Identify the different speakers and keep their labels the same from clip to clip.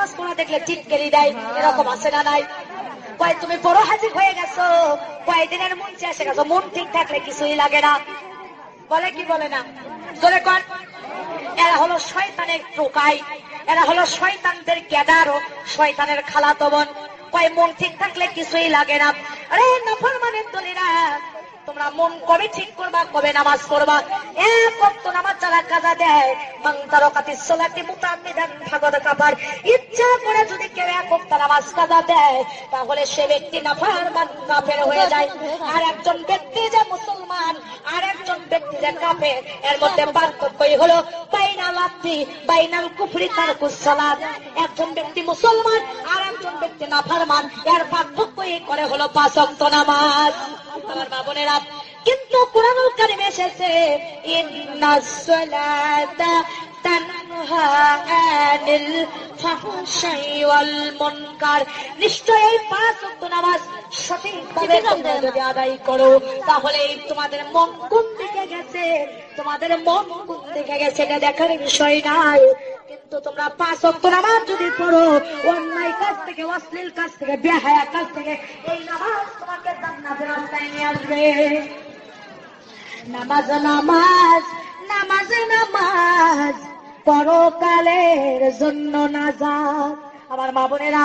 Speaker 1: নামাজ পড়া দেখলে টিটকেরি দেয়, এরকম আছে না নাই? কয় তুমি বড় হাজির হয়ে গেছো, কয়দিনের মন চেয়ে গেছো, মন ঠিক থাকলে কিছুই লাগে না, বলে কি বলে না? জোরে কর। এরা হলো শয়তানের টোকাই, এরা হলো শয়তানদের গ্যাদার ও শয়তানের খালাতো বোন। কয় মন ঠিক থাকলে কিছুই লাগে না। আরে নাফরমানের দলেরা, তোমরা মন কবে ঠিক করবা, কবে নামাজ পড়বা? এক ওয়াক্ত নামাজ যারা কাজা দেয়, মান তারাকাতিস সালাতি মুতাআম্মিদান ফাকাদ কাফার, ইচ্ছা করে যদি কেউ এক ওয়াক্ত নামাজ কাজা দেয়, তাহলে সে ব্যক্তি নাফরমান কাফের হয়ে যায়। আর একজন ব্যক্তি যে মুসলমান, আর একজন ব্যক্তি যে কাফের, এর মধ্যে পার্থক্যই হলো বাইনাল আব্দি বাইনাল কুফরি তারকুস সালাত। একজন ব্যক্তি মুসলমান, আর একজন ব্যক্তি নাফরমান, এর পার্থক্যই করে হলো 5 ওয়াক্ত নামাজ। আমার মা বোনেরা, কিন্তু কুরআনুল কারীমে এসেছে ইন্নাস সালাতা তানহা আনিল ফাহশাই ওয়াল মুনকার, নিশ্চয়ই 5 ওয়াক্ত নামাজ সঠিকভাবে তোমরা যদি আদায় করো, তাহলে তোমাদের মন কোন দিকে গেছে, তোমাদের মন কোন দিকে গেছে এটা দেখার বিষয় নাই। কিন্তু তোমরা 5 ওয়াক্ত নামাজ যদি পড়ো, অন্যায় কাজ থেকে, অশ্লীল কাজ থেকে, বেহায়া কাজ থেকে, এই নামাজ তোমাকে জান্নাতের রাস্তায় নিয়ে আসবে। নামাজ নামাজ নামাজ নামাজ পরকালের জন্য নাজাত। আমার মা বোনেরা,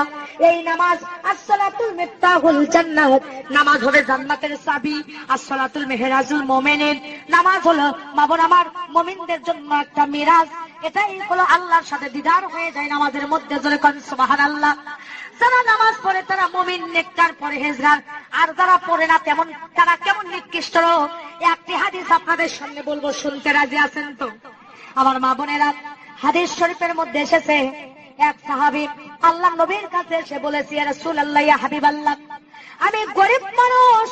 Speaker 1: এই নামাজ আসসালাতুল মিফতাহুল জান্নাত, নামাজ হবে জান্নাতের চাবি। আসসালাতুল মেহরাজুল মুমিনিন, নামাজ হলো মা বোন আমার মুমিনদের জন্য একটা মিরাজ। এটাই হলো আল্লাহর সাথে দিদার হয়ে যায় নামাজের মধ্যে। জোরে কোন সুবহানাল্লাহ। যারা নামাজ পড়ে তারা মুমিন, নেককার, পরহেজগার। আর যারা পড়ে না তেমন তারা কেমন নিকৃষ্ট। একটি হাদিস আপনাদের সামনে বলবো, শুনতে রাজি আছেন তো? আমার মা বোনেরা, হাদিস শরীফের মধ্যে এসেছে, এক সাহাবী আল্লাহ নবীর কাছে এসে বলেছে, ইয়া রাসূলুল্লাহ, ইয়া হাবিবাল্লাহ, আমি গরিব মানুষ,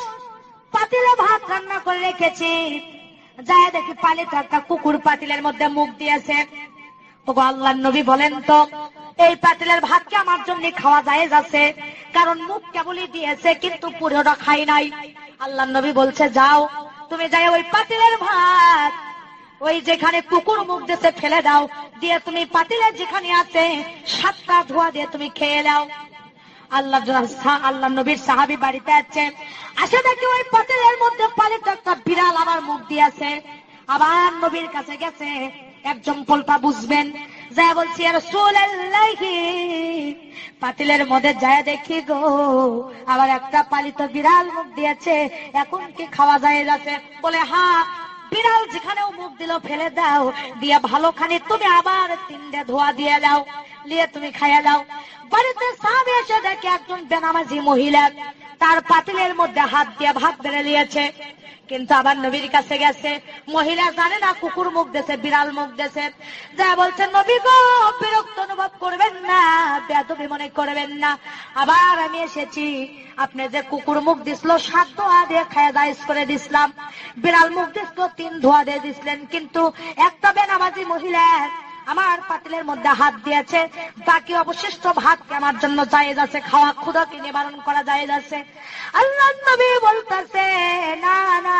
Speaker 1: পাতিলে ভাত রান্না করে রেখেছি, যায় দেখি পালিত একটা কুকুর পাতিলের মধ্যে মুখ দিয়েছে। ওগো আল্লাহর নবী, বলেন তো এই পাতিলের ভাত কি আমার জন্য খাওয়া জায়েজ আছে? কারণ মুখ কেবলই দিয়েছে, কিন্তু পুরোটা খাই নাই। আল্লাহর নবী বলছে, যাও তুমি যাই ওই পাতিলের ভাত ওই যেখানে কুকুর মুখ দিয়েছে ফেলে দাও, দিয়ে তুমি পাতিলের যেখানে আছে 7টা ধোয়া দিয়ে তুমি খেয়ে নাও। আল্লাহ নবীর সাহাবী বাড়িতে আছে, আসে দেখি ওই পাতিলের মধ্যে পালিত একটা বিড়াল আমার মুখ দিয়েছে। আবার নবীর কাছে গেছে, একজন পোলটা বুঝবেন, যা বলছি, ইয়া রাসূলুল্লাহ, পাতিলের মধ্যে যায় দেখি গো আবার একটা পালিত বিড়াল মুখ দিয়েছে, এখন কি খাওয়া যায় যাচ্ছে? বলে, হ্যাঁ, বিড়াল যেখানেও মুখ দিল ফেলে দাও, দিয়ে ভালো খানি তুমি আবার 3টে ধোয়া দিয়ে দাও, নিয়ে তুমি খাইয়া দাও। বাড়িতে সাহাবী এসে দেখে একজন বেনামাজি মহিলা তার পাতিলের মধ্যে হাত দিয়ে ভাত বেড়ে নিয়েছে। কিন্তু আবার নবীর কাছে গেছে, মহিলা জানে না কুকুর মুখ দিয়েছে, বিড়াল মুখ দিয়েছে। যা বলছে, নবী গো, বিরক্ত অনুভব করবেন না, বেয়াদবি মনে করবেন না, আবার আমি এসেছি, আপনি যে কুকুর মুখ দিছিল 7 ধোয়া দিয়ে খায়া জায়েজ করে দিছিলাম, বিড়াল মুখ দিছিল 3 ধোয়া দিয়ে দিছিলেন, কিন্তু একটা বেনামাজি মহিলা আমার পাতিলের মধ্যে হাত দিয়েছে, বাকি অবশিষ্ট ভাত আমার জন্য জায়েজ আছে, খাওয়া, ক্ষুধাকে নিবারণ করা জায়েজ আছে। আল্লাহর নবী বলতেছে, না না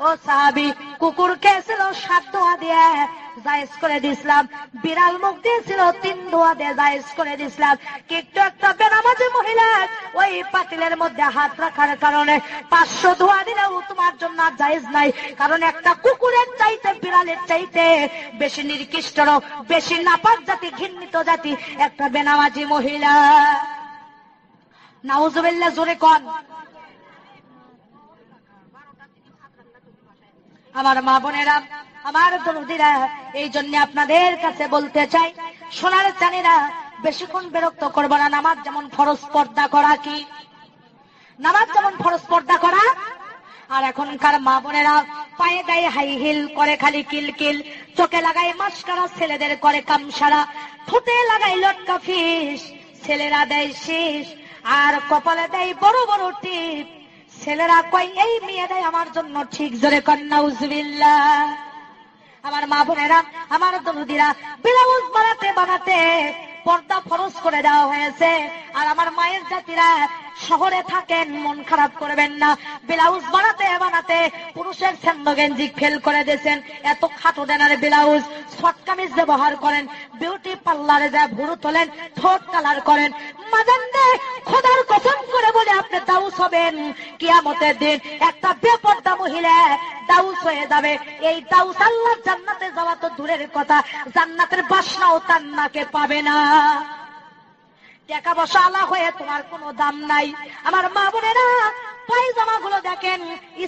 Speaker 1: ও সাহাবী, কুকুর খেয়েছিল 7 ধোয়া দিয়ে জায়েজ করে দিছিলাম, বিড়াল মুখ দিয়েছিল 3 ধোয়া দিয়ে জায়েজ করে দিছিলাম, কিন্তু একটা বেনামাজি মহিলা ওই পাতিলের মধ্যে হাত রাখার কারণে 500 ধোয়া দিলেও তোমার জন্য জায়েজ নাই। কারণ একটা কুকুরের চাইতে, বিড়ালের চাইতে বেশি নিকৃষ্ট, বেশি নাপাক জাতি, ঘৃণিত জাতি একটা বেনামাজি মহিলা। নাউজুবিল্লাহ, জোরে কোন। আমার মা বোনেরা, আমার দরদিরা, এই জন্য আপনাদের কাছে বলতে চাই, সোনার চানিরা, বেশিক্ষণ বিরক্ত করবো না। নামাজ যেমন ফরজ পর্দা করা, কি নামাজ যেমন ফরজ পর্দা করা, আর এখনকার মা বোনেরা পায়ে গায়ে হাই হিল করে, খালি কিলকিল, চোখে লাগাই মাস্কারা, ছেলেদের করে কামসারা, ঠোঁটে লাগাই লটকা ফিস, ছেলেরা দেয় শীষ, আর কপালে দেয় বড় বড় টিপ। ছেলেরা কয় এই মেয়েরাই আমার জন্য ঠিক। জোরে কর নাউজুবিল্লাহ। আমার মা বোনেরা, আমার দরদিরা, ব্লাউজ বানাতে বানাতে পর্দা ফরজ করে দেওয়া হয়েছে। আর আমার মায়ের জাতিরা শহরে থাকেন, মন খারাপ করবেন না। ব্লাউজ বানাতে বানাতে পুরুষের ছন্দ গেঞ্জি ফেল করে দিয়েছেন, এত খাটো ডানার ব্লাউজ। শর্ট কামিজ ব্যবহার করেন, বিউটি পার্লারে যায় ভুরু তোলেন, ঠোঁট কালার করেন। মাজানদে খোদার কসম করে বলে আপনি দাউস হবেন কিয়ামতের দিন। একটা বেপরদা মহিলা দাউস হয়ে যাবে। এই দাউস আল্লাহর জান্নাতে যাওয়া তো দূরের কথা, জান্নাতের বাসনাও তার নাকে পাবে না। টাকা পয়সা আলা হয়ে তোমার কোনো দাম নাই। আমার মা বোনেরা, পায়জামা গুলো দেখেন,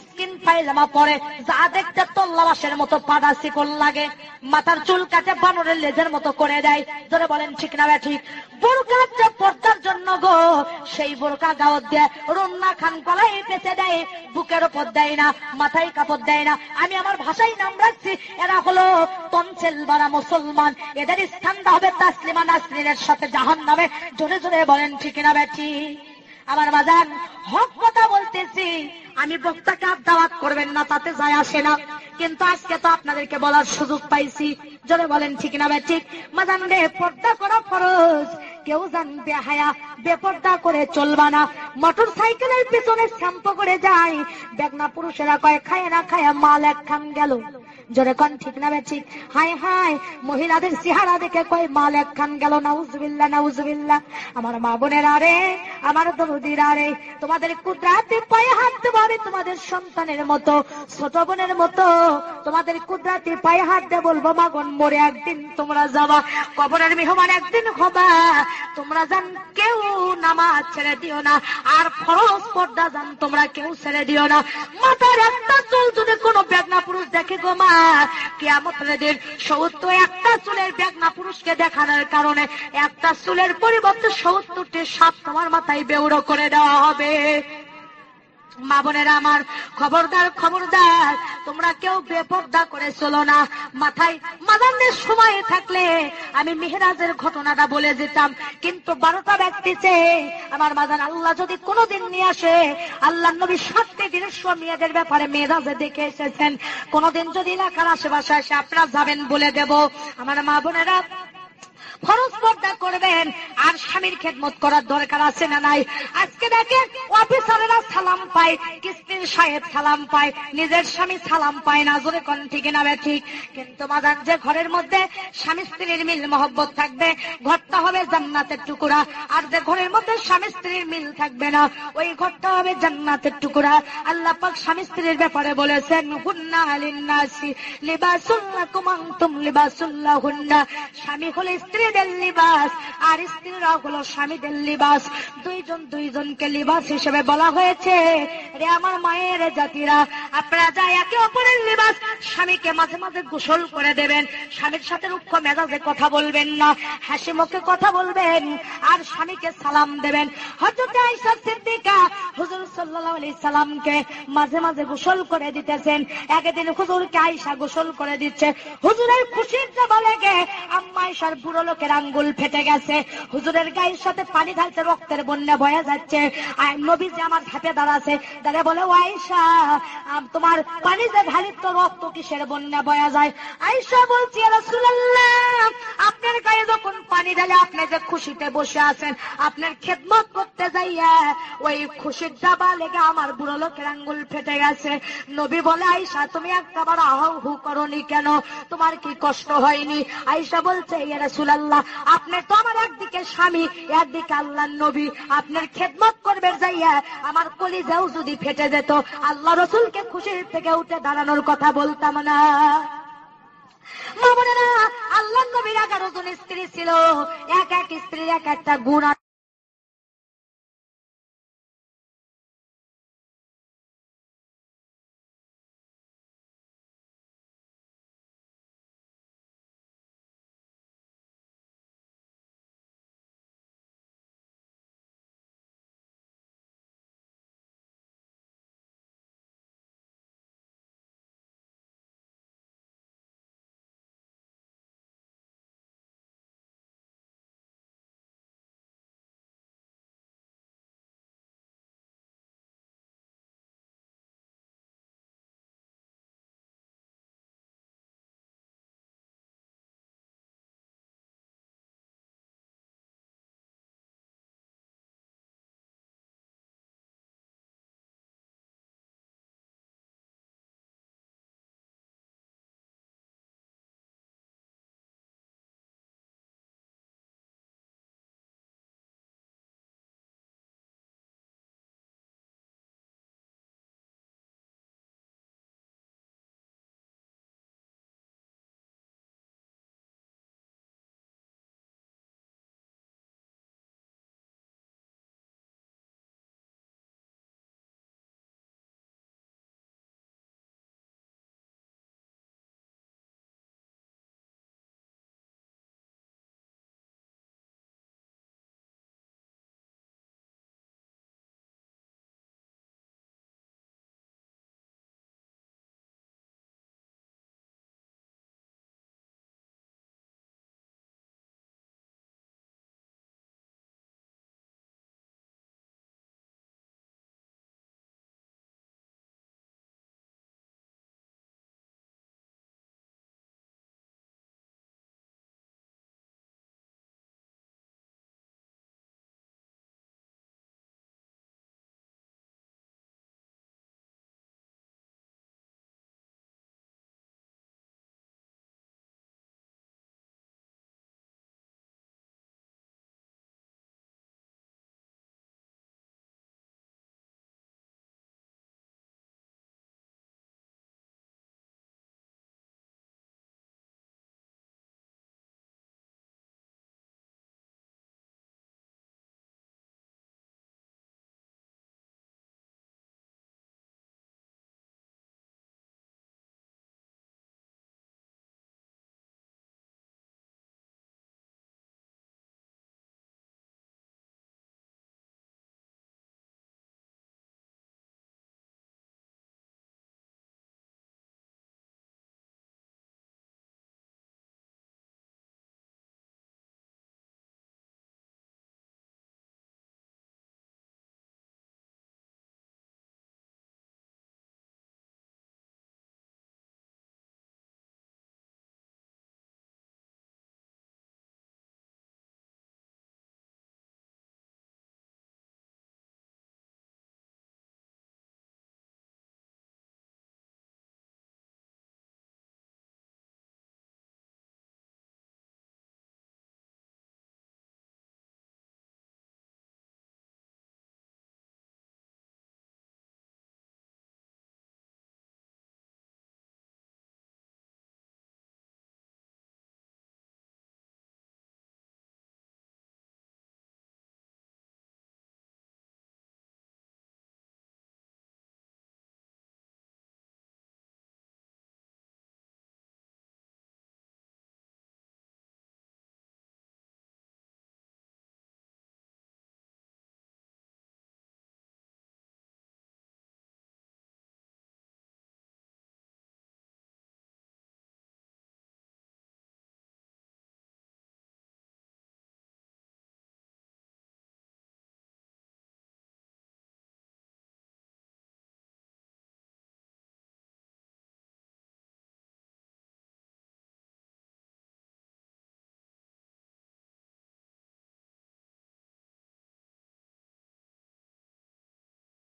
Speaker 1: স্কিন পায়জামা পরে যা দেখতে তল্লাবাসের মতো পাড়া শিকল লাগে, মাথার চুল কাটে বানরের লেজের মতো করে দেয়। ধরে বলেন ঠিক না ঠিক? বোরকা যে পর্দার জন্য গো, সেই বোরকা গাওয়াত দিয়ে রন্না খান গলায় পেঁচে দেয়, বুকের ওপর দেয় না, মাথায় কাপড় দেয় না। আমি আমার ভাষায় নাম রাখছি, এরা হলো তনসেল বারা মুসলমান। এদের স্থানটা হবে তাসলিমা নাসরিনের সাথে জাহান্নামে। জোরে জোরে বলেন ঠিক না বেঠি? আমার বাজান, হক কথা বলতেছি। আমি বক্তাকে আর দাওয়াত করবেন না, তাতে যায় আসে না, কিন্তু আজকে তো আপনাদেরকে বলার সুযোগ পাইছি। জোরে বলেন ঠিক না ঠিক? মাজান রে, পর্দা করা ফরজ। কেউ জানবে হায়া বেপর্দা করে চলবা না। মোটর সাইকেলের পেছনে শ্যাম্পু করে যায়, বেগনা পুরুষেরা কয় খায় না খায়া মাল এক খান গেল। জোরে কোন ঠিক না ঠিক? হায় হায়, মহিলাদের চেহারা দেখে কয় মাল এক খান গেল। নাউজুবিল্লাহ নাউজুবিল্লাহ। আমার মা বোনেরা রে, আমার দরদিরা রে, তোমাদের কুদরাতে পায়ে হাত দেবো আমি তোমাদের সন্তানের মতো, ছোট বোনের মতো। তোমাদের কুদরাতে পায়ে হাত দিয়ে বলবো, মাগন মরে একদিন তোমরা যাবা, কবরের মেহমান একদিন হবা। তোমরা জান কেউ নামাজ ছেড়ে দিও না, আর ফরজ পর্দা জান তোমরা কেউ ছেড়ে দিও না। মাথার একটা চুল যদি কোনো বেগনা পুরুষ দেখে গো মা, কিয়ামতের দিন 71টা চুলের বেগনা পুরুষকে দেখানোর কারণে একটা চুলের পরিবর্তে 70টি সাপ তোমার মাথায় বেউড়ো করে দেওয়া হবে। মা বোনেরা আমার, খবরদার খবরদার, তোমরা কেউ বেপর্দা করে চলো না। মাথায় মাদানের সময় থাকলে আমি মেহেরাজের ঘটনাটা বলে যেতাম, কিন্তু 12টা ব্যক্তিতে আমার মাদান আল্লাহ যদি কোনোদিন নিয়ে আসে, আল্লাহ নবী 7টি দৃশ্য মেয়েদের ব্যাপারে মেহেরাজে দেখে এসেছেন। কোনোদিন যদি এলাকার আশেপাশে এসে আপনারা যাবেন বলে দেব। আমার মা বোনেরা, ফরজ পর্দা করবেন, আর স্বামীর খেদমত করার দরকার আছে না নাই? আজকে দেখেন অফিসারেরা সালাম পায়, কিস্তির সাহেব সালাম পায়, নিজের স্বামী সালাম পায় না। জোরে কোন ঠিক না ঠিক? কিন্তু মাদান, যে ঘরের মধ্যে স্বামী স্ত্রীর মিল মহব্বত থাকবে, ঘরটা হবে জান্নাতের টুকরা। আর যে ঘরের মধ্যে স্বামী স্ত্রীর মিল থাকবে না, ওই ঘরটা হবে জান্নাতের টুকরা। আল্লাহ পাক স্বামী স্ত্রীর ব্যাপারে বলেছেন, হুন্না লিন্নাসি লিবাসুল লাকুম আনতুম লিবাসুল লাহুন্না। স্বামী হলো স্ত্রীদের লিবাস, আর স্ত্রীরা হলো স্বামীদের লিবাস। দুইজন দুইজনকে লিবাস হিসেবে বলা হয়েছে। রে আমার মায়ের জাতিরা, আপনারা যা একে অপরের লিবাস। স্বামীকে মাঝে মাঝে গোসল করে দেবেন, স্বামীর সাথে রুক্ষ মেজাজে কথা বলবেন না, হাসি মুখে কথা বলবেন, আর স্বামীকে সালাম দেবেন। হযরত আয়েশা সিদ্দিকা হুজুর সাল্লাল্লাহু আলাইহি সাল্লামকে মাঝে মাঝে গোসল করে দিতেছেন। একদিন হুজুরকে আয়েশা গোসল করে দিচ্ছে, হুজুরের খুশির চাপা লেগে আম্মা আয়েশার বুড়ো লোকের আঙ্গুল ফেটে গেছে। হুজুরের গায়ের সাথে পানি ঢালতে রক্তের বন্যা বয়ে যাচ্ছে। আর নবীজি আমার ধাপে দাঁড়াছে, দাঁড়িয়ে বলে, ও আয়েশা, তোমার পানি যে ঢালি তো রক্ত কিসের বন্যা বয়ে যায়? আয়েশা বলছি, ইয়া রাসূলুল্লাহ, আপনার গায়ে যখন পানি ঢালে আপনি যে খুশিতে বসে আছেন, আপনার খেদমত করতে যাইয়া ওই খুশির চাপা লেগে আমার বুড়ো লোকের আঙ্গুল ফেটে গেছে। নবী বলে, আয়েশা, তুমি একবার আহাউ হু করনি কেন? তোমার কি কষ্ট হয়নি? আয়েশা বলছে, ইয়া রাসূলুল্লাহ, আপনি তো আমার একদিকে স্বামী, একদিকে আল্লাহর নবী, আপনার খেদমত করবে যাইয়া আমার কলিজাও যদি ফেটে যেত, আল্লাহ রাসূলকে খুশির থেকে উঠে দাঁড়ানোর কথা বলতাম না। মা বোনেরা, আল্লাহর নবীর 11 জন স্ত্রী ছিল, এক এক স্ত্রীর এক একটা গুণ।